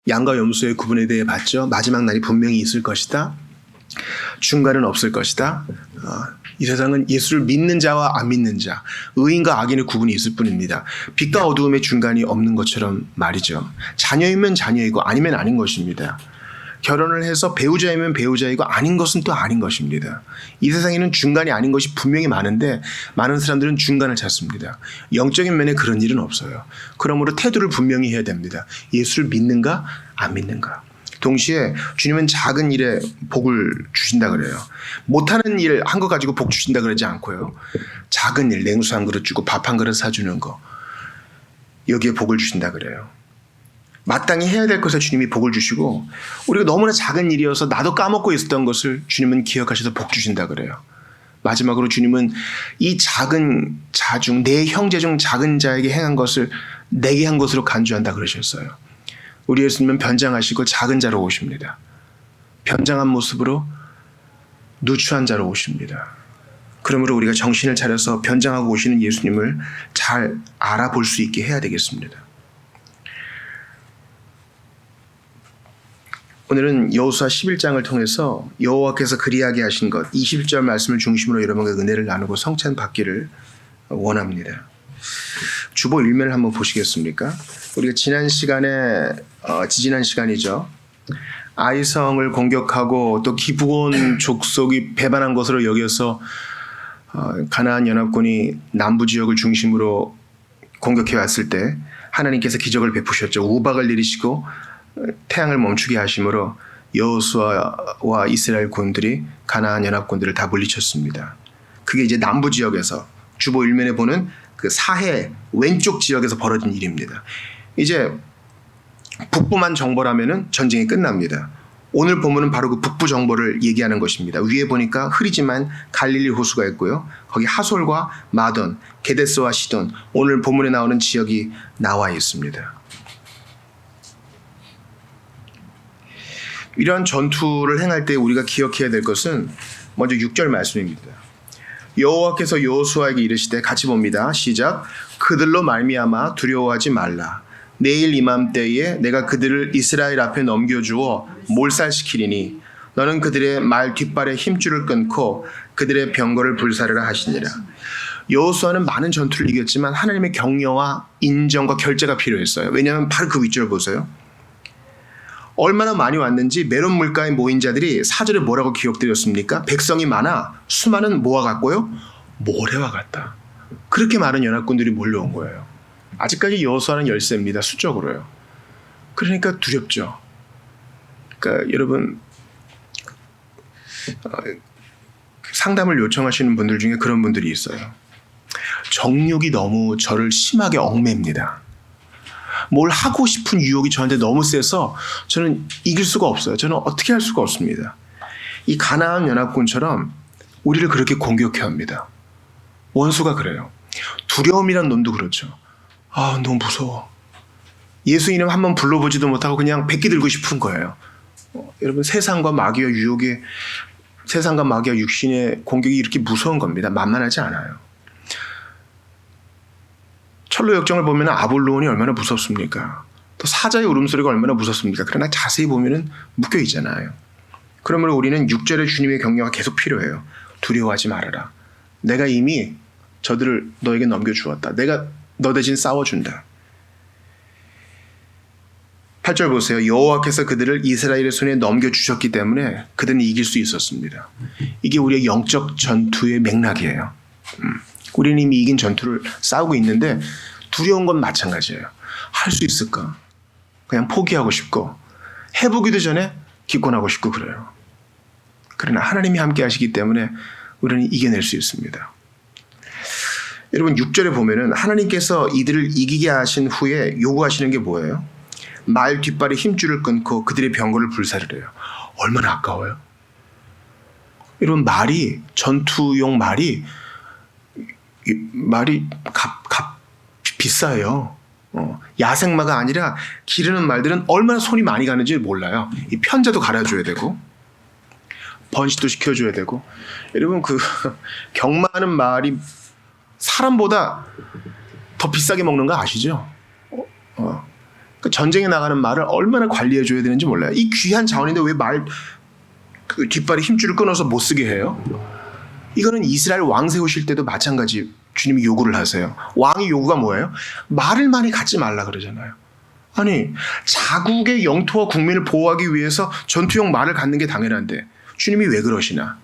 양과 염소의 구분에 대해 봤죠. 마지막 날이 분명히 있을 것이다. 중간은 없을 것이다. 이 세상은 예수를 믿는 자와 안 믿는 자, 의인과 악인의 구분이 있을 뿐입니다. 빛과 어두움의 중간이 없는 것처럼 말이죠. 자녀이면 자녀이고 아니면 아닌 것입니다. 결혼을 해서 배우자이면 배우자이고 아닌 것은 또 아닌 것입니다. 이 세상에는 중간이 아닌 것이 분명히 많은데 많은 사람들은 중간을 찾습니다. 영적인 면에 그런 일은 없어요. 그러므로 태도를 분명히 해야 됩니다. 예수를 믿는가 안 믿는가. 동시에 주님은 작은 일에 복을 주신다 그래요. 못하는 일 한 거 가지고 복 주신다 그러지 않고요. 작은 일, 냉수 한 그릇 주고 밥 한 그릇 사주는 거, 여기에 복을 주신다 그래요. 마땅히 해야 될 것에 주님이 복을 주시고, 우리가 너무나 작은 일이어서 나도 까먹고 있었던 것을 주님은 기억하셔서 복 주신다 그래요. 마지막으로 주님은 이 작은 자 중, 내 형제 중 작은 자에게 행한 것을 내게 한 것으로 간주한다 그러셨어요. 우리 예수님은 변장하시고 작은 자로 오십니다. 변장한 모습으로 누추한 자로 오십니다. 그러므로 우리가 정신을 차려서 변장하고 오시는 예수님을 잘 알아볼 수 있게 해야 되겠습니다. 오늘은 여호수아 11장을 통해서 여호와께서 그리하게 하신 것 20절 말씀을 중심으로 여러분과 은혜를 나누고 성찬 받기를 원합니다. 주보 일면을 한번 보시겠습니까? 우리가 지난 시간에 지지난 시간이죠. 아이성을 공격하고 또 기브온 족속이 배반한 것으로 여겨서 가나안 연합군이 남부 지역을 중심으로 공격해 왔을 때 하나님께서 기적을 베푸셨죠. 우박을 내리시고 태양을 멈추게 하심으로 여호수아와 이스라엘 군들이 가나안 연합군들을 다 물리쳤습니다. 그게 이제 남부 지역에서 주보 일면에 보는 그 사해 왼쪽 지역에서 벌어진 일입니다. 이제 북부만 정벌하면은 전쟁이 끝납니다. 오늘 본문은 바로 그 북부 정벌을 얘기하는 것입니다. 위에 보니까 흐리지만 갈릴리 호수가 있고요. 거기 하솔과 마돈, 게데스와 시돈, 오늘 본문에 나오는 지역이 나와 있습니다. 이러한 전투를 행할 때 우리가 기억해야 될 것은 먼저 6절 말씀입니다. 여호와께서 여호수아에게 이르시되, 같이 봅니다. 시작. 그들로 말미암아 두려워하지 말라. 내일 이맘때에 내가 그들을 이스라엘 앞에 넘겨주어 몰살시키리니 너는 그들의 말 뒷발에 힘줄을 끊고 그들의 병거를 불사르라 하시니라. 여호수아는 많은 전투를 이겼지만 하나님의 격려와 인정과 결제가 필요했어요. 왜냐하면 바로 그 윗줄 보세요. 얼마나 많이 왔는지 메론 물가에 모인 자들이 4절에 뭐라고 기록드렸습니까? 백성이 많아 수많은 뭐와 같고요? 모래와 같다. 그렇게 많은 연합군들이 몰려온 거예요. 아직까지 여호수아는 열세입니다. 수적으로요. 그러니까 두렵죠. 그러니까 여러분 상담을 요청하시는 분들 중에 그런 분들이 있어요. 정욕이 너무 저를 심하게 얽매입니다. 뭘 하고 싶은 유혹이 저한테 너무 세서 저는 이길 수가 없어요. 저는 어떻게 할 수가 없습니다. 이 가나안 연합군처럼 우리를 그렇게 공격해 합니다. 원수가 그래요. 두려움이란 놈도 그렇죠. 너무 무서워. 예수 이름 한번 불러보지도 못하고 그냥 백기 들고 싶은 거예요. 여러분 세상과 마귀와 유혹의 세상과 마귀와 육신의 공격이 이렇게 무서운 겁니다. 만만하지 않아요. 철로 역정을 보면 아볼론이 얼마나 무섭습니까? 또 사자의 울음소리가 얼마나 무섭습니까? 그러나 자세히 보면 묶여 있잖아요. 그러므로 우리는 6절의 주님의 격려가 계속 필요해요. 두려워하지 말아라. 내가 이미 저들을 너에게 넘겨주었다. 내가 너 대신 싸워준다. 8절 보세요. 여호와께서 그들을 이스라엘의 손에 넘겨주셨기 때문에 그들은 이길 수 있었습니다. 이게 우리의 영적 전투의 맥락이에요. 우리는 이미 이긴 전투를 싸우고 있는데 두려운 건 마찬가지예요. 할 수 있을까? 그냥 포기하고 싶고 해보기도 전에 기권하고 싶고 그래요. 그러나 하나님이 함께 하시기 때문에 우리는 이겨낼 수 있습니다. 여러분 6절에 보면은 하나님께서 이들을 이기게 하신 후에 요구하시는 게 뭐예요? 말 뒷발에 힘줄을 끊고 그들의 병거를 불사르래요. 얼마나 아까워요? 여러분 말이 전투용 말이 비싸요. 야생마가 아니라 기르는 말들은 얼마나 손이 많이 가는지 몰라요. 이 편자도 갈아줘야 되고 번식도 시켜줘야 되고. 여러분 그 경마하는 말이 사람보다 더 비싸게 먹는 거 아시죠? 그 전쟁에 나가는 말을 얼마나 관리해 줘야 되는지 몰라요. 이 귀한 자원인데 왜 그 뒷발에 힘줄을 끊어서 못 쓰게 해요? 이거는 이스라엘 왕 세우실 때도 마찬가지 주님이 요구를 하세요. 왕의 요구가 뭐예요? 말을 많이 갖지 말라 그러잖아요. 아니, 자국의 영토와 국민을 보호하기 위해서 전투용 말을 갖는 게 당연한데 주님이 왜 그러시나?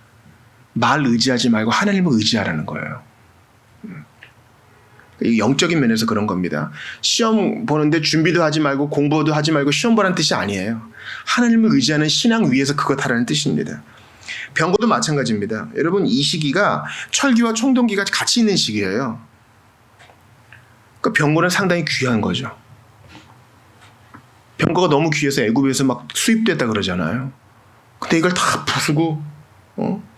말 의지하지 말고 하나님을 의지하라는 거예요. 영적인 면에서 그런 겁니다. 시험 보는데 준비도 하지 말고 공부도 하지 말고 시험 보라는 뜻이 아니에요. 하나님을 의지하는 신앙 위에서 그것 하라는 뜻입니다. 병거도 마찬가지입니다. 여러분, 이 시기가 철기와 청동기가 같이 있는 시기예요. 그러니까 병거는 상당히 귀한 거죠. 병거가 너무 귀해서 애굽에서 막 수입됐다 그러잖아요. 근데 이걸 다 부수고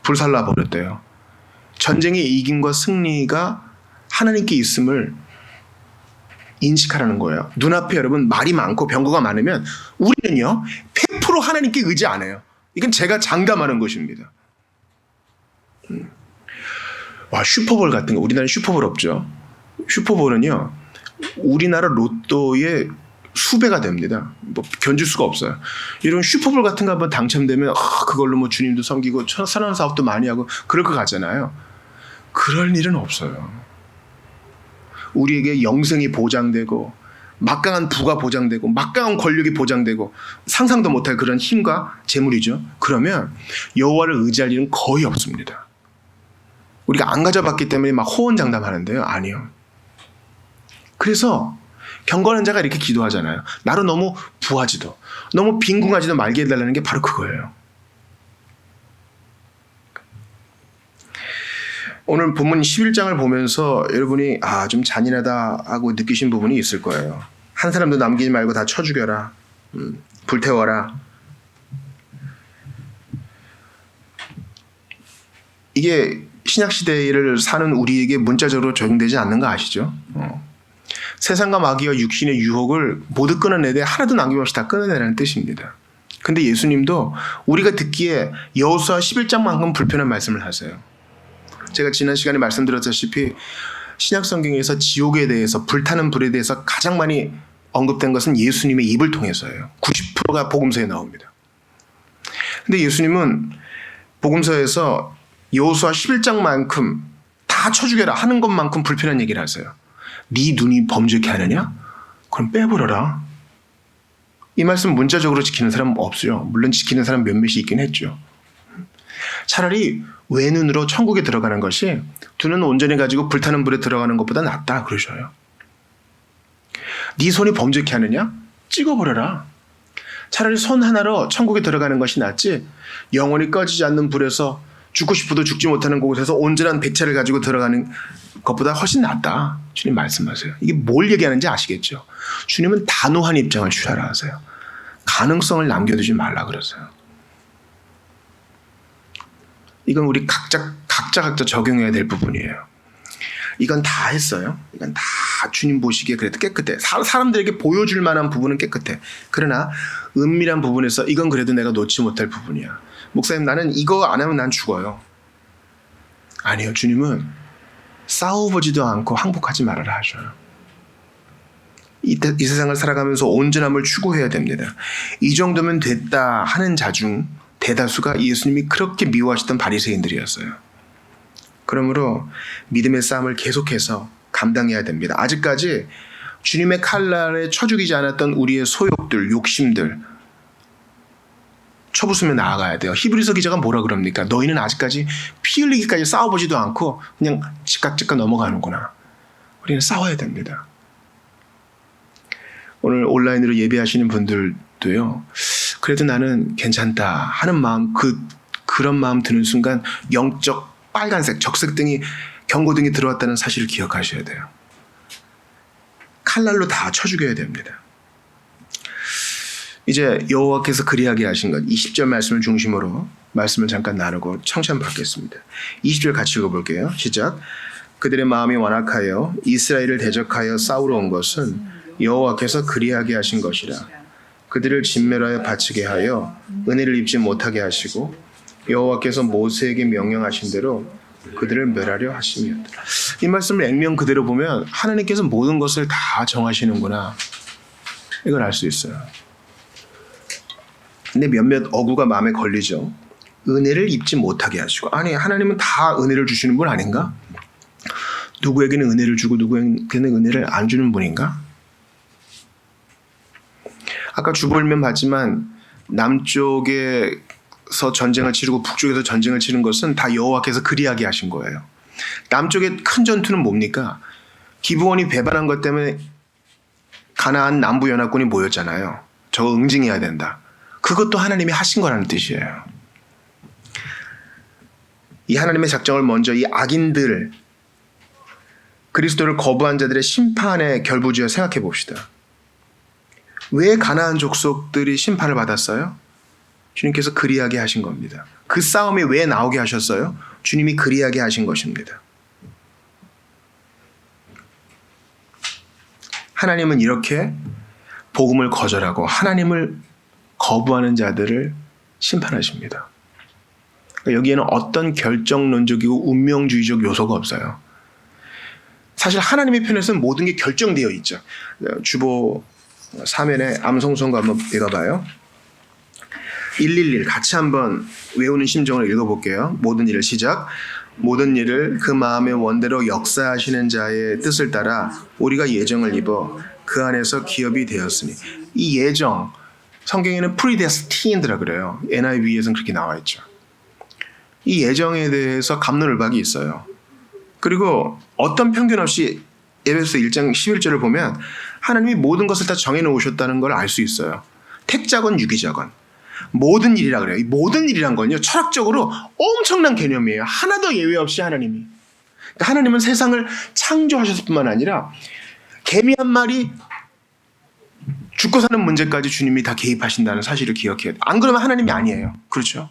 불살라 버렸대요. 전쟁의 이김과 승리가 하나님께 있음을 인식하라는 거예요. 눈앞에 여러분 말이 많고 병거가 많으면 우리는요 100% 하나님께 의지 안 해요. 이건 제가 장담하는 것입니다. 와, 슈퍼볼 같은 거, 우리나라에 슈퍼볼 없죠. 슈퍼볼은요 우리나라 로또의 수배가 됩니다. 뭐 견줄 수가 없어요. 이런 슈퍼볼 같은 거 한번 당첨되면 그걸로 뭐 주님도 섬기고 선한 사업도 많이 하고 그럴 것 같잖아요. 그럴 일은 없어요. 우리에게 영생이 보장되고 막강한 부가 보장되고 막강한 권력이 보장되고 상상도 못할 그런 힘과 재물이죠. 그러면 여호와를 의지할 일은 거의 없습니다. 우리가 안 가져봤기 때문에 막 호언장담하는데요. 아니요. 그래서 경건한 자가 이렇게 기도하잖아요. 나로 너무 부하지도 너무 빈궁하지도 말게 해달라는 게 바로 그거예요. 오늘 본문 11장을 보면서 여러분이 좀 잔인하다 하고 느끼신 부분이 있을 거예요. 한 사람도 남기지 말고 다 쳐 죽여라. 불태워라. 이게 신약시대를 사는 우리에게 문자적으로 적용되지 않는 거 아시죠? 세상과 마귀와 육신의 유혹을 모두 끊어내되 하나도 남김없이 다 끊어내라는 뜻입니다. 근데 예수님도 우리가 듣기에 여호수아 11장만큼 불편한 말씀을 하세요. 제가 지난 시간에 말씀드렸다시피 신약성경에서 지옥에 대해서 불타는 불에 대해서 가장 많이 언급된 것은 예수님의 입을 통해서예요. 90%가 복음서에 나옵니다. 근데 예수님은 복음서에서 여호수아 11장만큼 다 쳐죽여라 하는 것만큼 불편한 얘기를 하세요. 네 눈이 범죄케 하느냐? 그럼 빼버려라. 이 말씀 문자적으로 지키는 사람은 없어요. 물론 지키는 사람 몇몇이 있긴 했죠. 차라리 외눈으로 천국에 들어가는 것이 두 눈 온전히 가지고 불타는 불에 들어가는 것보다 낫다 그러셔요. 네 손이 범죄케 하느냐? 찍어버려라. 차라리 손 하나로 천국에 들어가는 것이 낫지 영원히 꺼지지 않는 불에서 죽고 싶어도 죽지 못하는 곳에서 온전한 백체를 가지고 들어가는 것보다 훨씬 낫다. 주님 말씀하세요. 이게 뭘 얘기하는지 아시겠죠? 주님은 단호한 입장을 취하라 하세요. 가능성을 남겨두지 말라 그러세요. 이건 우리 각자 적용해야 될 부분이에요. 이건 다 했어요. 이건 다 주님 보시기에 그래도 깨끗해. 사람들에게 보여줄 만한 부분은 깨끗해. 그러나 은밀한 부분에서 이건 그래도 내가 놓지 못할 부분이야. 목사님, 나는 이거 안 하면 난 죽어요. 아니요. 주님은 싸워보지도 않고 항복하지 말아라 하셔요. 이 세상을 살아가면서 온전함을 추구해야 됩니다. 이 정도면 됐다 하는 자 중 대다수가 예수님이 그렇게 미워하시던 바리새인들이었어요. 그러므로 믿음의 싸움을 계속해서 감당해야 됩니다. 아직까지 주님의 칼날에 쳐 죽이지 않았던 우리의 소욕들, 욕심들 쳐부수며 나아가야 돼요. 히브리서 기자가 뭐라 그럽니까? 너희는 아직까지 피 흘리기까지 싸워보지도 않고 그냥 즉각 넘어가는구나. 우리는 싸워야 됩니다. 오늘 온라인으로 예배하시는 분들도요. 그래도 나는 괜찮다 하는 마음, 그런 마음 드는 순간 영적 빨간색 적색등이 경고등이 들어왔다는 사실을 기억하셔야 돼요. 칼날로 다 쳐 죽여야 됩니다. 이제 여호와께서 그리하게 하신 것 20절 말씀을 중심으로 말씀을 잠깐 나누고 청찬 받겠습니다. 20절 같이 읽어볼게요. 시작. 그들의 마음이 완악하여 이스라엘을 대적하여 싸우러 온 것은 여호와께서 그리하게 하신 것이라. 그들을 진멸하여 바치게 하여 은혜를 입지 못하게 하시고 여호와께서 모세에게 명령하신 대로 그들을 멸하려 하심이었더라. 이 말씀을 액면 그대로 보면 하나님께서 모든 것을 다 정하시는구나. 이걸 알 수 있어요. 근데 몇몇 어구가 마음에 걸리죠. 은혜를 입지 못하게 하시고, 아니 하나님은 다 은혜를 주시는 분 아닌가? 누구에게는 은혜를 주고 누구에게는 은혜를 안 주는 분인가? 아까 주볼면 봤지만 남쪽에서 전쟁을 치르고 북쪽에서 전쟁을 치른 것은 다 여호와께서 그리하게 하신 거예요. 남쪽의 큰 전투는 뭡니까? 기브온이 배반한 것 때문에 가나안 남부 연합군이 모였잖아요. 저거 응징해야 된다. 그것도 하나님이 하신 거라는 뜻이에요. 이 하나님의 작정을 먼저 이 악인들, 그리스도를 거부한 자들의 심판에 결부지어 생각해 봅시다. 왜 가나안 족속들이 심판을 받았어요? 주님께서 그리하게 하신 겁니다. 그 싸움에 왜 나오게 하셨어요? 주님이 그리하게 하신 것입니다. 하나님은 이렇게 복음을 거절하고 하나님을 거부하는 자들을 심판하십니다. 여기에는 어떤 결정론적이고 운명주의적 요소가 없어요. 사실 하나님의 편에서는 모든 게 결정되어 있죠. 주보 3면에 암송송가 한번 읽어봐요. 111 같이 한번 외우는 심정으로 읽어볼게요. 모든 일을 시작. 모든 일을 그 마음의 원대로 역사하시는 자의 뜻을 따라 우리가 예정을 입어 그 안에서 기업이 되었으니. 이 예정, 성경에는 predestined라 그래요. NIV에서는 그렇게 나와 있죠. 이 예정에 대해서 갑론을박이 있어요. 그리고 어떤 편견 없이 에베소 1장 11절을 보면 하나님이 모든 것을 다 정해놓으셨다는 걸 알 수 있어요. 택자건 유기자건 모든 일이라 그래요. 이 모든 일이란 건요, 철학적으로 엄청난 개념이에요. 하나도 예외 없이 하나님이. 그러니까 하나님은 세상을 창조하셨을 뿐만 아니라 개미 한 마리 죽고 사는 문제까지 주님이 다 개입하신다는 사실을 기억해야 돼요. 안 그러면 하나님이 아니에요. 그렇죠?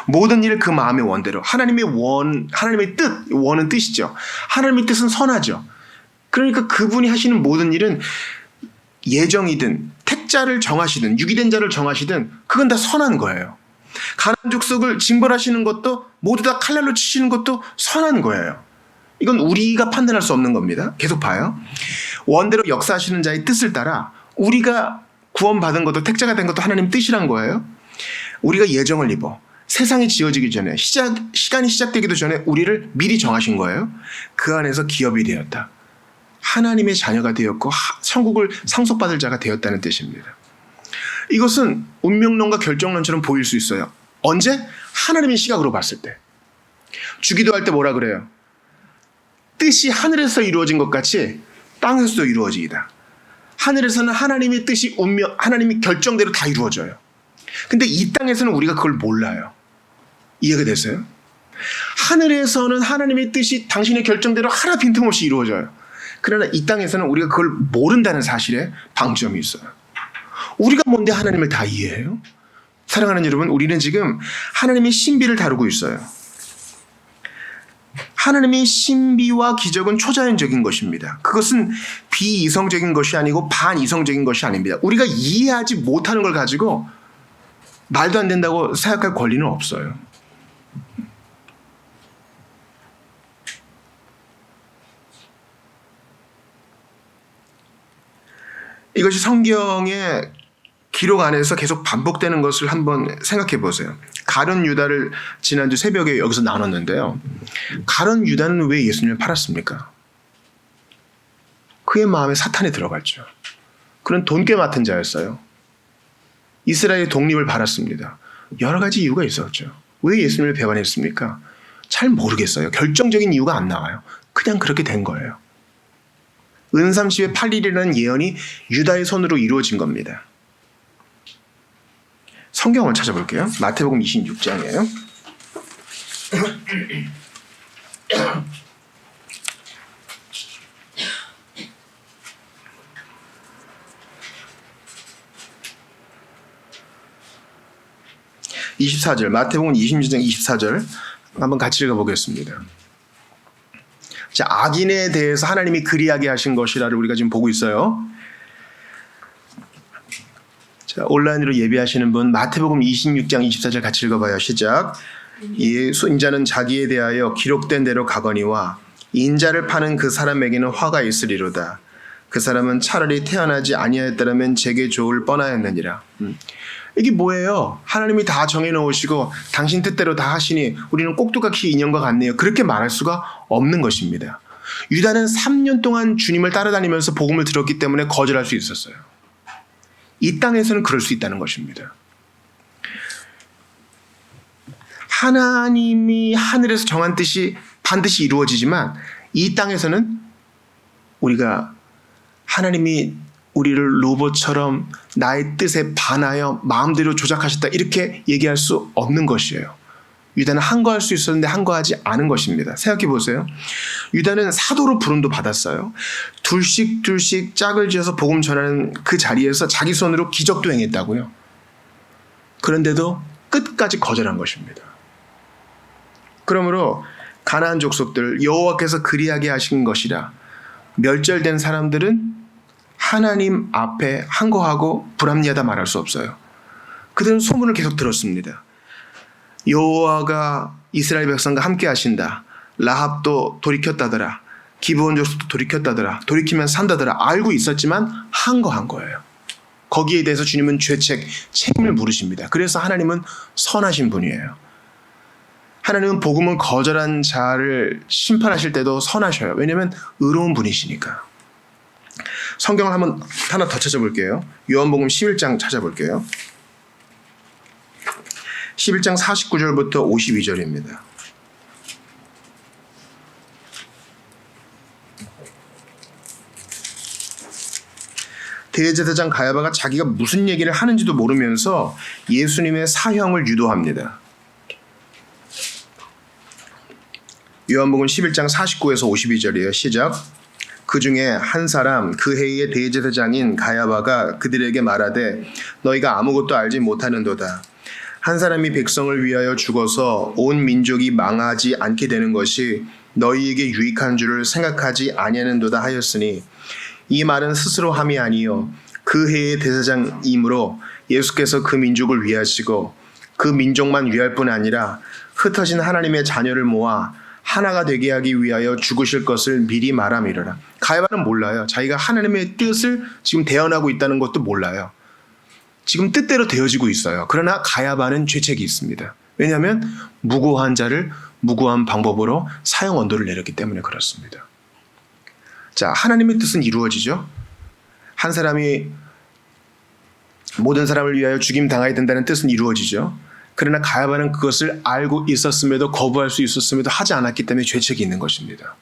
모든 일을 그 마음의 원대로. 하나님의 뜻, 원은 뜻이죠. 하나님의 뜻은 선하죠. 그러니까 그분이 하시는 모든 일은 예정이든 택자를 정하시든 유기된 자를 정하시든 그건 다 선한 거예요. 가나안 족속을 징벌하시는 것도 모두 다 칼날로 치시는 것도 선한 거예요. 이건 우리가 판단할 수 없는 겁니다. 계속 봐요. 원대로 역사하시는 자의 뜻을 따라 우리가 구원받은 것도 택자가 된 것도 하나님 뜻이란 거예요. 우리가 예정을 입어 세상이 지어지기 전에 시간이 시작되기도 전에 우리를 미리 정하신 거예요. 그 안에서 기업이 되었다. 하나님의 자녀가 되었고 천국을 상속받을 자가 되었다는 뜻입니다. 이것은 운명론과 결정론처럼 보일 수 있어요. 언제? 하나님의 시각으로 봤을 때. 주기도 할 때 뭐라 그래요? 뜻이 하늘에서 이루어진 것 같이 땅에서도 이루어지이다. 하늘에서는 하나님의 뜻이 하나님의 결정대로 다 이루어져요. 근데 이 땅에서는 우리가 그걸 몰라요. 이해가 됐어요? 하늘에서는 하나님의 뜻이 당신의 결정대로 하나 빈틈없이 이루어져요. 그러나 이 땅에서는 우리가 그걸 모른다는 사실에 방점이 있어요. 우리가 뭔데 하나님을 다 이해해요? 사랑하는 여러분, 우리는 지금 하나님의 신비를 다루고 있어요. 하나님의 신비와 기적은 초자연적인 것입니다. 그것은 비이성적인 것이 아니고 반이성적인 것이 아닙니다. 우리가 이해하지 못하는 걸 가지고 말도 안 된다고 생각할 권리는 없어요. 이것이 성경의 기록 안에서 계속 반복되는 것을 한번 생각해 보세요. 가룟 유다를 지난주 새벽에 여기서 나눴는데요. 가룟 유다는 왜 예수님을 팔았습니까? 그의 마음에 사탄이 들어갔죠. 그는 돈꽤 맡은 자였어요. 이스라엘의 독립을 바랐습니다. 여러 가지 이유가 있었죠. 왜 예수님을 배반했습니까? 잘 모르겠어요. 결정적인 이유가 안 나와요. 그냥 그렇게 된 거예요. 은삼십의 8일이라는 예언이 유다의 손으로 이루어진 겁니다. 성경을 찾아볼게요. 마태복음 26장이에요. 마태복음 26장 24절 한번 같이 읽어보겠습니다. 자, 악인에 대해서 하나님이 그리하게 하신 것이라를 우리가 지금 보고 있어요. 자, 온라인으로 예배하시는 분 마태복음 26장 24절 같이 읽어봐요. 시작. 이 인자는 자기에 대하여 기록된 대로 가거니와 인자를 파는 그 사람에게는 화가 있으리로다. 그 사람은 차라리 태어나지 아니하였더라면 제게 좋을 뻔하였느니라. 이게 뭐예요? 하나님이 다 정해놓으시고 당신 뜻대로 다 하시니 우리는 꼭두각시 인연과 같네요. 그렇게 말할 수가 없는 것입니다. 유다는 3년 동안 주님을 따라다니면서 복음을 들었기 때문에 거절할 수 있었어요. 이 땅에서는 그럴 수 있다는 것입니다. 하나님이 하늘에서 정한 뜻이 반드시 이루어지지만 이 땅에서는 우리가 하나님이 우리를 로봇처럼 나의 뜻에 반하여 마음대로 조작하셨다 이렇게 얘기할 수 없는 것이에요. 유다는 항거할 수 있었는데 항거하지 않은 것입니다. 생각해 보세요. 유다는 사도로 부름도 받았어요. 둘씩 짝을 지어서 복음 전하는 그 자리에서 자기 손으로 기적도 행했다고요. 그런데도 끝까지 거절한 것입니다. 그러므로 가나안 족속들 여호와께서 그리하게 하신 것이라 멸절된 사람들은 하나님 앞에 항거하고 불합리하다 말할 수 없어요. 그들은 소문을 계속 들었습니다. 여호와가 이스라엘 백성과 함께 하신다. 라합도 돌이켰다더라. 기브온 족속도 돌이켰다더라. 돌이키면 산다더라. 알고 있었지만 항거한 거예요. 거기에 대해서 주님은 책임을 물으십니다. 그래서 하나님은 선하신 분이에요. 하나님은 복음을 거절한 자를 심판하실 때도 선하셔요. 왜냐하면 의로운 분이시니까. 성경을 하나 더 찾아볼게요. 요한복음 11장 찾아볼게요. 11장 49절부터 52절입니다. 대제사장 가야바가 자기가 무슨 얘기를 하는지도 모르면서 예수님의 사형을 유도합니다. 요한복음 11장 49에서 52절이에요. 시작. 그 중에 한 사람 그 해의 대제사장인 가야바가 그들에게 말하되 너희가 아무것도 알지 못하는도다. 한 사람이 백성을 위하여 죽어서 온 민족이 망하지 않게 되는 것이 너희에게 유익한 줄을 생각하지 아니하는도다 하였으니 이 말은 스스로 함이 아니요 그 해의 대제사장이므로 예수께서 그 민족을 위하시고 그 민족만 위할 뿐 아니라 흩어진 하나님의 자녀를 모아 하나가 되게 하기 위하여 죽으실 것을 미리 말함이러라. 가야바는 몰라요. 자기가 하나님의 뜻을 지금 대언하고 있다는 것도 몰라요. 지금 뜻대로 되어지고 있어요. 그러나 가야바는 죄책이 있습니다. 왜냐하면 무고한 자를 무고한 방법으로 사형 언도를 내렸기 때문에 그렇습니다. 자, 하나님의 뜻은 이루어지죠. 한 사람이 모든 사람을 위하여 죽임 당하야 된다는 뜻은 이루어지죠. 그러나 가야바는 그것을 알고 있었음에도 거부할 수 있었음에도 하지 않았기 때문에 죄책이 있는 것입니다.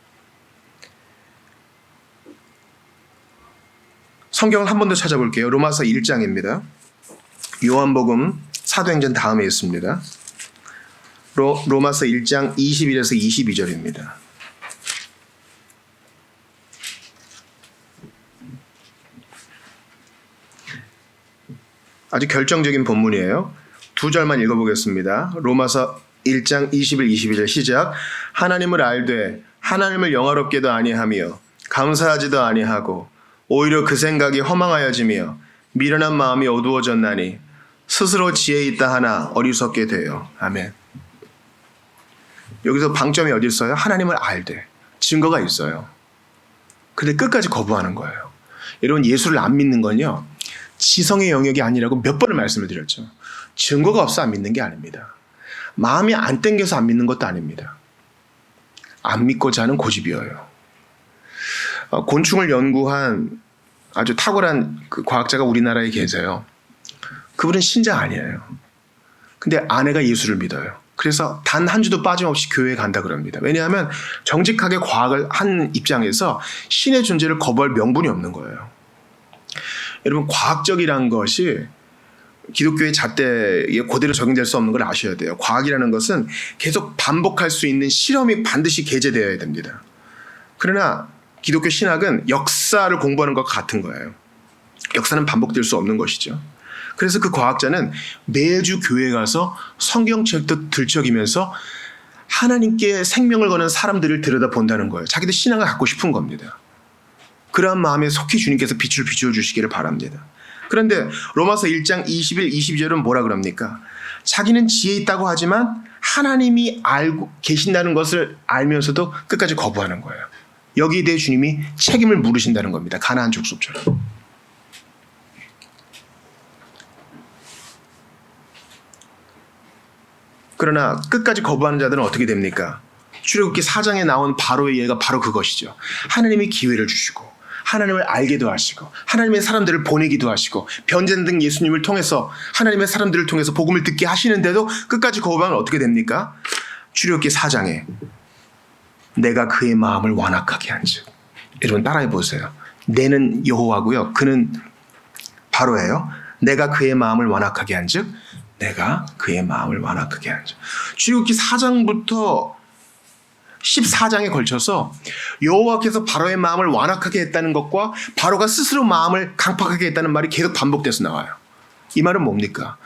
성경을 한 번 더 찾아볼게요. 로마서 1장입니다. 요한복음 사도행전 다음에 있습니다. 로마서 1장 21에서 22절입니다. 아주 결정적인 본문이에요. 두 절만 읽어보겠습니다. 로마서 1장 21, 22절 시작. 하나님을 알되 하나님을 영화롭게도 아니하며 감사하지도 아니하고 오히려 그 생각이 허망하여지며 미련한 마음이 어두워졌나니 스스로 지혜 있다 하나 어리석게 돼요. 아멘. 여기서 방점이 어디 있어요? 하나님을 알되 증거가 있어요. 근데 끝까지 거부하는 거예요. 여러분 예수를 안 믿는 건요 지성의 영역이 아니라고 몇 번을 말씀을 드렸죠. 증거가 없어 안 믿는 게 아닙니다. 마음이 안 땡겨서 안 믿는 것도 아닙니다. 안 믿고자 하는 고집이에요. 곤충을 연구한 아주 탁월한 그 과학자가 우리나라에 계세요. 그분은 신자 아니에요. 근데 아내가 예수를 믿어요. 그래서 단 한 주도 빠짐없이 교회에 간다 그럽니다. 왜냐하면 정직하게 과학을 한 입장에서 신의 존재를 거부할 명분이 없는 거예요. 여러분 과학적이란 것이 기독교의 잣대에 그대로 적용될 수 없는 걸 아셔야 돼요. 과학이라는 것은 계속 반복할 수 있는 실험이 반드시 게재되어야 됩니다. 그러나 기독교 신학은 역사를 공부하는 것과 같은 거예요. 역사는 반복될 수 없는 것이죠. 그래서 그 과학자는 매주 교회에 가서 성경책도 들춰기면서 하나님께 생명을 거는 사람들을 들여다본다는 거예요. 자기도 신앙을 갖고 싶은 겁니다. 그러한 마음에 속히 주님께서 빛을 비춰주시기를 바랍니다. 그런데 로마서 1장 21, 22절은 뭐라 그럽니까? 자기는 지혜 있다고 하지만 하나님이 알고 계신다는 것을 알면서도 끝까지 거부하는 거예요. 여기에 대해 주님이 책임을 물으신다는 겁니다. 가나안 족속처럼. 그러나 끝까지 거부하는 자들은 어떻게 됩니까? 출애굽기 4장에 나온 바로의 예가 바로 그것이죠. 하나님이 기회를 주시고 하나님을 알게도 하시고 하나님의 사람들을 보내기도 하시고 변제된 예수님을 통해서 하나님의 사람들을 통해서 복음을 듣게 하시는데도 끝까지 거부하면 어떻게 됩니까? 출애굽기 4장에 내가 그의 마음을 완악하게 한즉. 여러분 따라해 보세요. 내는 여호와고요. 그는 바로예요. 내가 그의 마음을 완악하게 한즉. 내가 그의 마음을 완악하게 한즉. 출애굽기 4장부터 14장에 걸쳐서 여호와께서 바로의 마음을 완악하게 했다는 것과 바로가 스스로 마음을 강팍하게 했다는 말이 계속 반복돼서 나와요. 이 말은 뭡니까?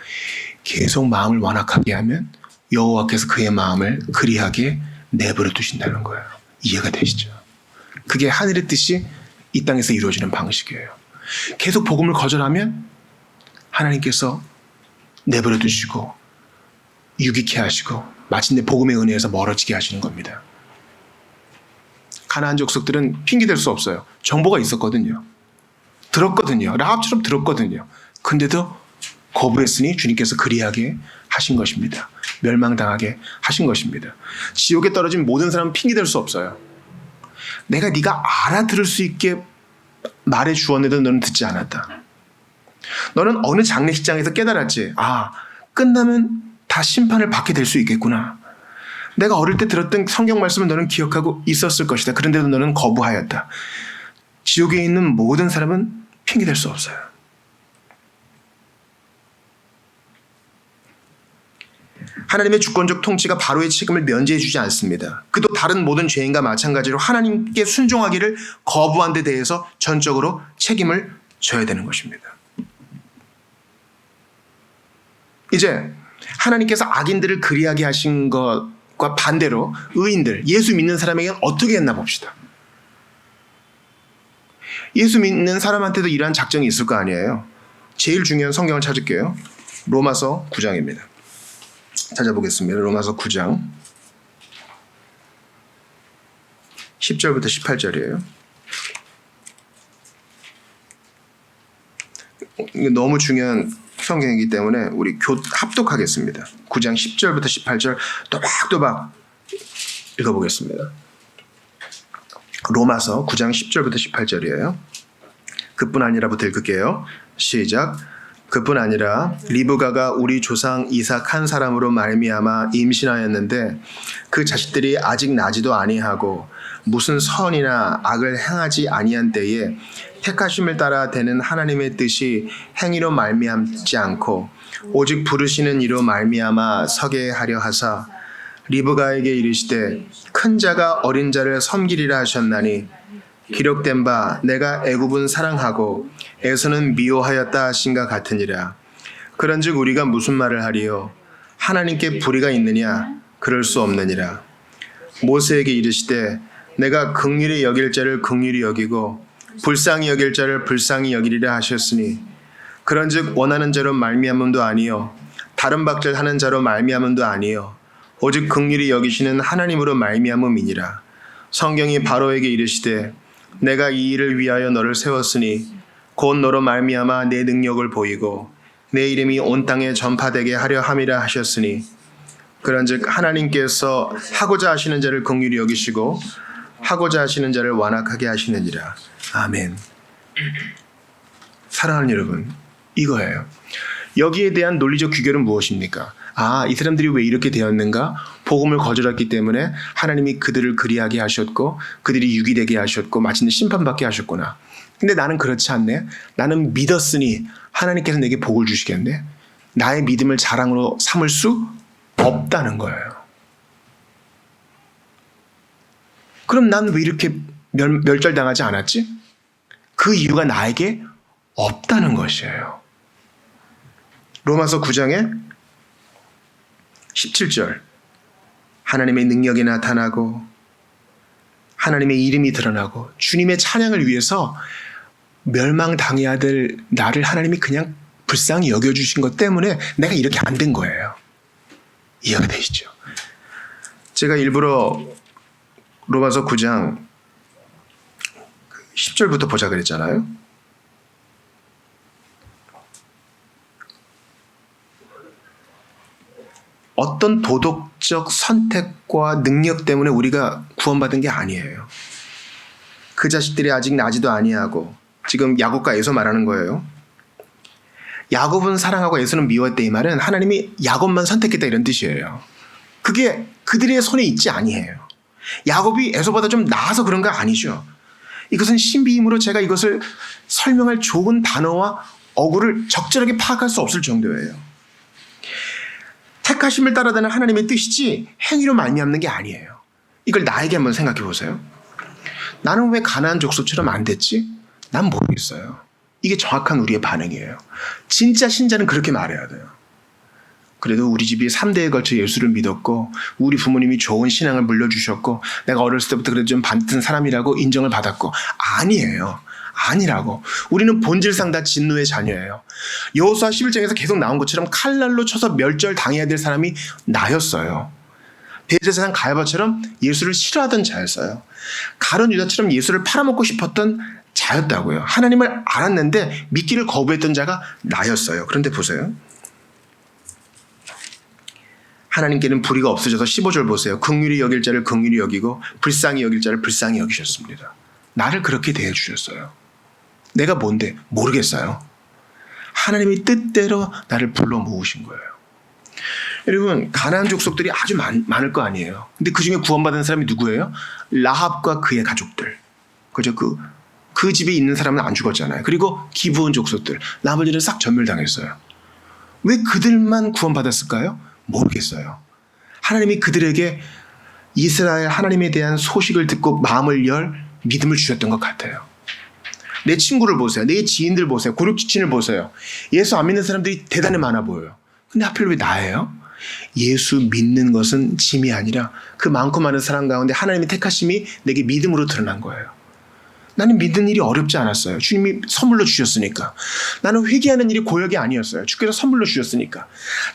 계속 마음을 완악하게 하면 여호와께서 그의 마음을 그리하게 내버려 두신다는 거예요. 이해가 되시죠? 그게 하늘의 뜻이 이 땅에서 이루어지는 방식이에요. 계속 복음을 거절하면 하나님께서 내버려 두시고 유익해 하시고 마침내 복음의 은혜에서 멀어지게 하시는 겁니다. 가나안 족속들은 핑계댈 수 없어요. 정보가 있었거든요. 들었거든요. 라합처럼 들었거든요. 근데도 거부했으니 주님께서 그리하게 하신 것입니다. 멸망당하게 하신 것입니다. 지옥에 떨어진 모든 사람은 핑계댈 수 없어요. 내가 네가 알아들을 수 있게 말해 주었는데도 너는 듣지 않았다. 너는 어느 장례식장에서 깨달았지. 아, 끝나면 다 심판을 받게 될 수 있겠구나. 내가 어릴 때 들었던 성경 말씀을 너는 기억하고 있었을 것이다. 그런데도 너는 거부하였다. 지옥에 있는 모든 사람은 핑계댈 수 없어요. 하나님의 주권적 통치가 바로의 책임을 면제해 주지 않습니다. 그도 다른 모든 죄인과 마찬가지로 하나님께 순종하기를 거부한 데 대해서 전적으로 책임을 져야 되는 것입니다. 이제 하나님께서 악인들을 그리하게 하신 것과 반대로 의인들, 예수 믿는 사람에게는 어떻게 했나 봅시다. 예수 믿는 사람한테도 이러한 작정이 있을 거 아니에요. 제일 중요한 성경을 찾을게요. 로마서 9장입니다. 찾아보겠습니다. 로마서 9장 10절부터 18절이에요. 너무 중요한 성경이기 때문에 우리 합독하겠습니다. 9장 10절부터 18절 또박또박 읽어보겠습니다. 로마서 9장 10절부터 18절이에요. 그뿐 아니라부터 읽을게요. 시작. 그뿐 아니라 리브가가 우리 조상 이삭 한 사람으로 말미암아 임신하였는데 그 자식들이 아직 나지도 아니하고 무슨 선이나 악을 행하지 아니한 때에 택하심을 따라 되는 하나님의 뜻이 행위로 말미암지 않고 오직 부르시는 이로 말미암아 서게 하려 하사 리브가에게 이르시되 큰 자가 어린 자를 섬기리라 하셨나니 기록된 바 내가 애굽은 사랑하고 에서는 미워하였다 하신가 같으니라. 그런즉 우리가 무슨 말을 하리요? 하나님께 불의가 있느냐? 그럴 수 없느니라. 모세에게 이르시되 내가 긍휼히 여길 자를 긍휼히 여기고 불쌍히 여길 자를 불쌍히 여기리라 하셨으니 그런즉 원하는 자로 말미암음도 아니요 다른 박질 하는 자로 말미암음도 아니요 오직 긍휼히 여기시는 하나님으로 말미암음이니라. 성경이 바로에게 이르시되 내가 이 일을 위하여 너를 세웠으니 곧 너로 말미암아 내 능력을 보이고 내 이름이 온 땅에 전파되게 하려 함이라 하셨으니 그런즉 하나님께서 하고자 하시는 자를 긍휼히 여기시고 하고자 하시는 자를 완악하게 하시느니라. 아멘. 사랑하는 여러분, 이거예요. 여기에 대한 논리적 귀결은 무엇입니까? 아, 이 사람들이 왜 이렇게 되었는가? 복음을 거절했기 때문에 하나님이 그들을 그리하게 하셨고 그들이 유기되게 하셨고 마침내 심판받게 하셨구나. 근데 나는 그렇지 않네. 나는 믿었으니 하나님께서 내게 복을 주시겠네. 나의 믿음을 자랑으로 삼을 수 없다는 거예요. 그럼 난 왜 이렇게 멸절당하지 않았지? 그 이유가 나에게 없다는 것이에요. 로마서 9장에 17절 하나님의 능력이 나타나고 하나님의 이름이 드러나고 주님의 찬양을 위해서 멸망당해야 될 나를 하나님이 그냥 불쌍히 여겨주신 것 때문에 내가 이렇게 안 된 거예요. 이해가 되시죠? 제가 일부러 로마서 9장 10절부터 보자 그랬잖아요. 어떤 도덕적 선택과 능력 때문에 우리가 구원받은 게 아니에요. 그 자식들이 아직 나지도 아니하고, 지금 야곱과 에서 말하는 거예요. 야곱은 사랑하고 에서는 미워했다, 이 말은 하나님이 야곱만 선택했다 이런 뜻이에요. 그게 그들의 손에 있지 아니해요. 야곱이 에서보다 좀 나아서 그런 거 아니죠. 이것은 신비임으로 제가 이것을 설명할 좋은 단어와 어구를 적절하게 파악할 수 없을 정도예요. 택하심을 따라다니는 하나님의 뜻이지 행위로 말미암는 게 아니에요. 이걸 나에게 한번 생각해 보세요. 나는 왜 가나안 족속처럼 안 됐지? 난 모르겠어요. 이게 정확한 우리의 반응이에요. 진짜 신자는 그렇게 말해야 돼요. 그래도 우리 집이 3대에 걸쳐 예수를 믿었고, 우리 부모님이 좋은 신앙을 물려주셨고, 내가 어렸을 때부터 그래도 좀 반듯한 사람이라고 인정을 받았고. 아니에요. 아니라고. 우리는 본질상 다 진노의 자녀예요. 여호수아 11장에서 계속 나온 것처럼 칼날로 쳐서 멸절당해야 될 사람이 나였어요. 대제사장 가야바처럼 예수를 싫어하던 자였어요. 가룟 유다처럼 예수를 팔아먹고 싶었던 자였다고요. 하나님을 알았는데 믿기를 거부했던 자가 나였어요. 그런데 보세요. 하나님께는 불의가 없어져서 15절 보세요. 긍휼히 여길 자를 긍휼히 여기고 불쌍히 여길 자를 불쌍히 여기셨습니다. 나를 그렇게 대해주셨어요. 내가 뭔데? 모르겠어요. 하나님의 뜻대로 나를 불러 모으신 거예요. 여러분, 가나안 족속들이 아주 많을 거 아니에요. 근데 그 중에 구원받은 사람이 누구예요? 라합과 그의 가족들. 그죠? 그 집에 있는 사람은 안 죽었잖아요. 그리고 기브온 족속들. 나머지는 싹 전멸당했어요. 왜 그들만 구원받았을까요? 모르겠어요. 하나님이 그들에게 이스라엘 하나님에 대한 소식을 듣고 마음을 열 믿음을 주셨던 것 같아요. 내 친구를 보세요. 내 지인들 보세요. 고륙지친을 보세요. 예수 안 믿는 사람들이 대단히 많아 보여요. 근데 하필 왜 나예요? 예수 믿는 것은 짐이 아니라 그 많고 많은 사람 가운데 하나님의 택하심이 내게 믿음으로 드러난 거예요. 나는 믿는 일이 어렵지 않았어요. 주님이 선물로 주셨으니까. 나는 회개하는 일이 고역이 아니었어요. 주께서 선물로 주셨으니까.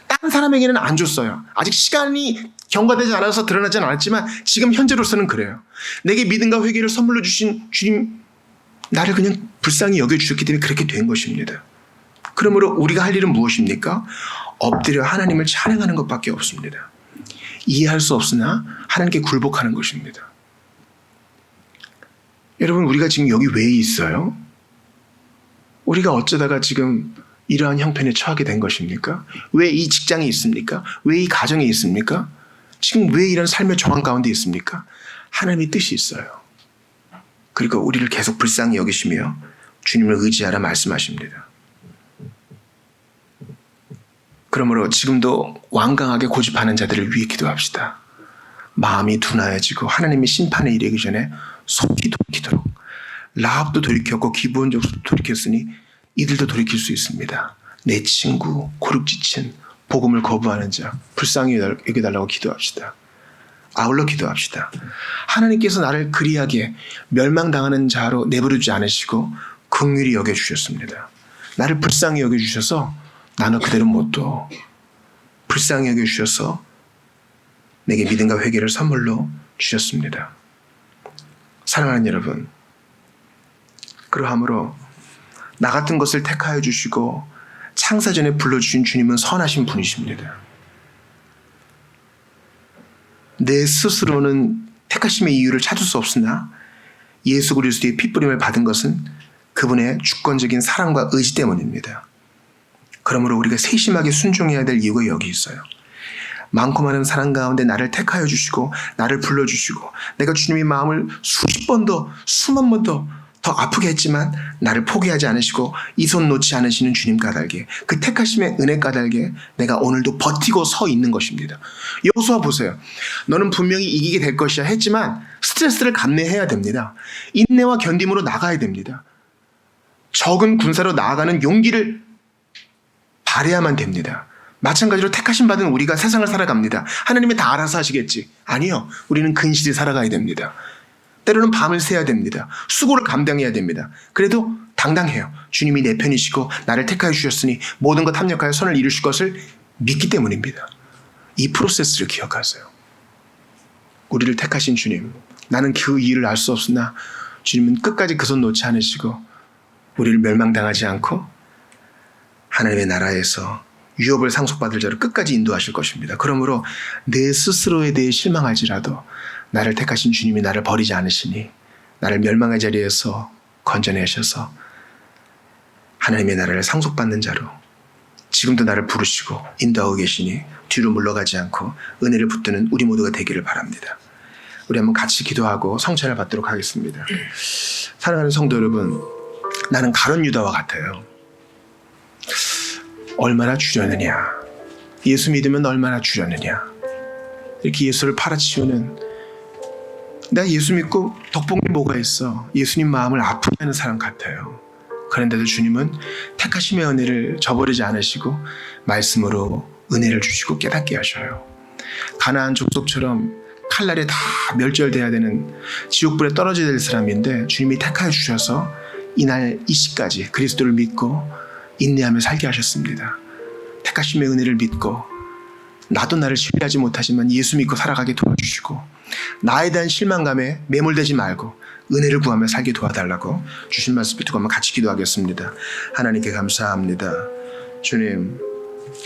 다른 사람에게는 안 줬어요. 아직 시간이 경과되지 않아서 드러나진 않았지만 지금 현재로서는 그래요. 내게 믿음과 회개를 선물로 주신 주님, 나를 그냥 불쌍히 여겨주셨기 때문에 그렇게 된 것입니다. 그러므로 우리가 할 일은 무엇입니까? 엎드려 하나님을 찬양하는 것밖에 없습니다. 이해할 수 없으나 하나님께 굴복하는 것입니다. 여러분, 우리가 지금 여기 왜 있어요? 우리가 어쩌다가 지금 이러한 형편에 처하게 된 것입니까? 왜 이 직장에 있습니까? 왜 이 가정에 있습니까? 지금 왜 이런 삶의 정황 가운데 있습니까? 하나님의 뜻이 있어요. 그리고 우리를 계속 불쌍히 여기시며 주님을 의지하라 말씀하십니다. 그러므로 지금도 완강하게 고집하는 자들을 위해 기도합시다. 마음이 둔하여지고 하나님의 심판에 이르기 전에 속히 돌이키도록. 라합도 돌이켰고 기브온 족속도 돌이켰으니 이들도 돌이킬 수 있습니다. 내 친구, 고륙지친, 복음을 거부하는 자 불쌍히 여겨달라고 기도합시다. 아울러 기도합시다. 하나님께서 나를 그리하게 멸망당하는 자로 내버려두지 않으시고 긍휼히 여겨주셨습니다. 나를 불쌍히 여겨주셔서 나는 그대로 못 둬. 불쌍히 여겨주셔서 내게 믿음과 회개를 선물로 주셨습니다. 사랑하는 여러분, 그러함으로 나 같은 것을 택하여 주시고 창사전에 불러주신 주님은 선하신 분이십니다. 내 스스로는 택하심의 이유를 찾을 수 없으나 예수 그리스도의 핏부림을 받은 것은 그분의 주권적인 사랑과 의지 때문입니다. 그러므로 우리가 세심하게 순종해야 될 이유가 여기 있어요. 많고 많은 사람 가운데 나를 택하여 주시고 나를 불러주시고 내가 주님의 마음을 수십 번 더 수만 번 더 아프게 했지만 나를 포기하지 않으시고 이 손 놓지 않으시는 주님 까닭에 그 택하심의 은혜 까닭에 내가 오늘도 버티고 서 있는 것입니다. 여호수아 보세요. 너는 분명히 이기게 될 것이야 했지만 스트레스를 감내해야 됩니다. 인내와 견딤으로 나가야 됩니다. 적은 군사로 나아가는 용기를 발해야만 됩니다. 마찬가지로 택하심 받은 우리가 세상을 살아갑니다. 하나님이 다 알아서 하시겠지. 아니요. 우리는 근실히 살아가야 됩니다. 때로는 밤을 새야 됩니다. 수고를 감당해야 됩니다. 그래도 당당해요. 주님이 내 편이시고 나를 택하여 주셨으니 모든 것 합력하여 선을 이루실 것을 믿기 때문입니다. 이 프로세스를 기억하세요. 우리를 택하신 주님, 나는 그 이유를 알 수 없으나 주님은 끝까지 그 손 놓지 않으시고 우리를 멸망당하지 않고 하나님의 나라에서 유업을 상속받을 자로 끝까지 인도하실 것입니다. 그러므로 내 스스로에 대해 실망할지라도 나를 택하신 주님이 나를 버리지 않으시니 나를 멸망의 자리에서 건져내셔서 하나님의 나라를 상속받는 자로 지금도 나를 부르시고 인도하고 계시니 뒤로 물러가지 않고 은혜를 붙드는 우리 모두가 되기를 바랍니다. 우리 한번 같이 기도하고 성찬을 받도록 하겠습니다. 사랑하는 성도 여러분, 나는 가룟 유다와 같아요. 얼마나 주려느냐, 예수 믿으면 얼마나 주려느냐, 이렇게 예수를 팔아치우는, 내가 예수 믿고 덕봉이 뭐가 있어, 예수님 마음을 아프게 하는 사람 같아요. 그런데도 주님은 택하심의 은혜를 저버리지 않으시고 말씀으로 은혜를 주시고 깨닫게 하셔요. 가나안 족속처럼 칼날에 다 멸절돼야 되는 지옥불에 떨어져야 될 사람인데 주님이 택하여 주셔서 이날 이 시까지 그리스도를 믿고 인내하며 살게 하셨습니다. 택하심의 은혜를 믿고 나도 나를 신뢰하지 못하지만 예수 믿고 살아가게 도와주시고 나에 대한 실망감에 매몰되지 말고 은혜를 구하며 살게 도와달라고 주신 말씀 듣고 한번 같이 기도하겠습니다. 하나님께 감사합니다. 주님,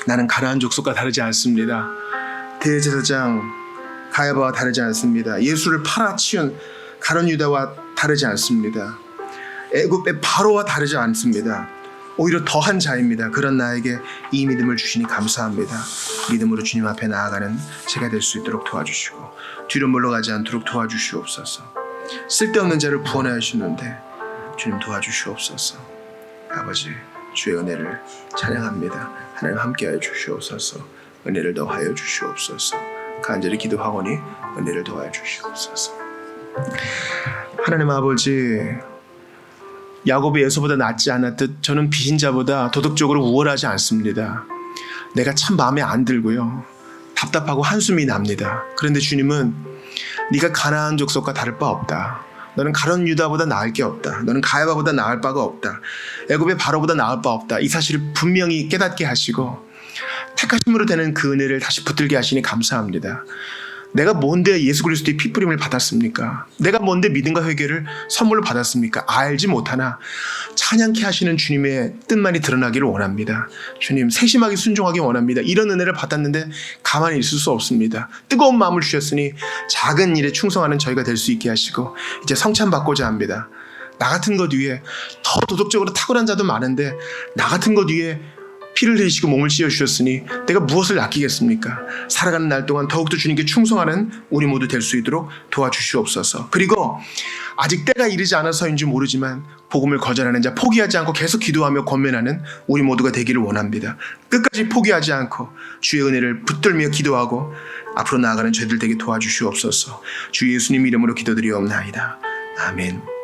나는 가나안 족속과 다르지 않습니다. 대제사장 가야바와 다르지 않습니다. 예수를 팔아치운 가룟 유다와 다르지 않습니다. 애굽의 바로와 다르지 않습니다. 오히려 더한 자입니다. 그런 나에게 이 믿음을 주시니 감사합니다. 믿음으로 주님 앞에 나아가는 제가 될 수 있도록 도와주시고 뒤로 물러가지 않도록 도와주시옵소서. 쓸데없는 자를 구원하여 주시는데 주님 도와주시옵소서. 아버지, 주의 은혜를 찬양합니다. 하나님 함께하여 주시옵소서. 은혜를 더하여 주시옵소서. 간절히 기도하오니 은혜를 더하여 주시옵소서. 하나님 아버지, 야곱이 에서보다 낫지 않았듯 저는 비신자보다 도덕적으로 우월하지 않습니다. 내가 참 마음에 안 들고요, 답답하고 한숨이 납니다. 그런데 주님은 네가 가나안 족속과 다를 바 없다. 너는 가룟 유다보다 나을 게 없다. 너는 가야바보다 나을 바가 없다. 애굽의 바로보다 나을 바 없다. 이 사실을 분명히 깨닫게 하시고 택하심으로 되는 그 은혜를 다시 붙들게 하시니 감사합니다. 내가 뭔데 예수 그리스도의 피뿌림을 받았습니까? 내가 뭔데 믿음과 회개를 선물로 받았습니까? 알지 못하나 찬양케 하시는 주님의 뜻만이 드러나기를 원합니다. 주님, 세심하게 순종하기 원합니다. 이런 은혜를 받았는데 가만히 있을 수 없습니다. 뜨거운 마음을 주셨으니 작은 일에 충성하는 저희가 될 수 있게 하시고 이제 성찬 받고자 합니다. 나 같은 것 위에 더 도덕적으로 탁월한 자도 많은데 나 같은 것 위에 피를 흘리시고 몸을 씌워주셨으니 내가 무엇을 아끼겠습니까? 살아가는 날 동안 더욱더 주님께 충성하는 우리 모두 될 수 있도록 도와주시옵소서. 그리고 아직 때가 이르지 않아서인지 모르지만 복음을 거절하는 자, 포기하지 않고 계속 기도하며 권면하는 우리 모두가 되기를 원합니다. 끝까지 포기하지 않고 주의 은혜를 붙들며 기도하고 앞으로 나아가는 저희들 되게 도와주시옵소서. 주 예수님 이름으로 기도드리옵나이다. 아멘.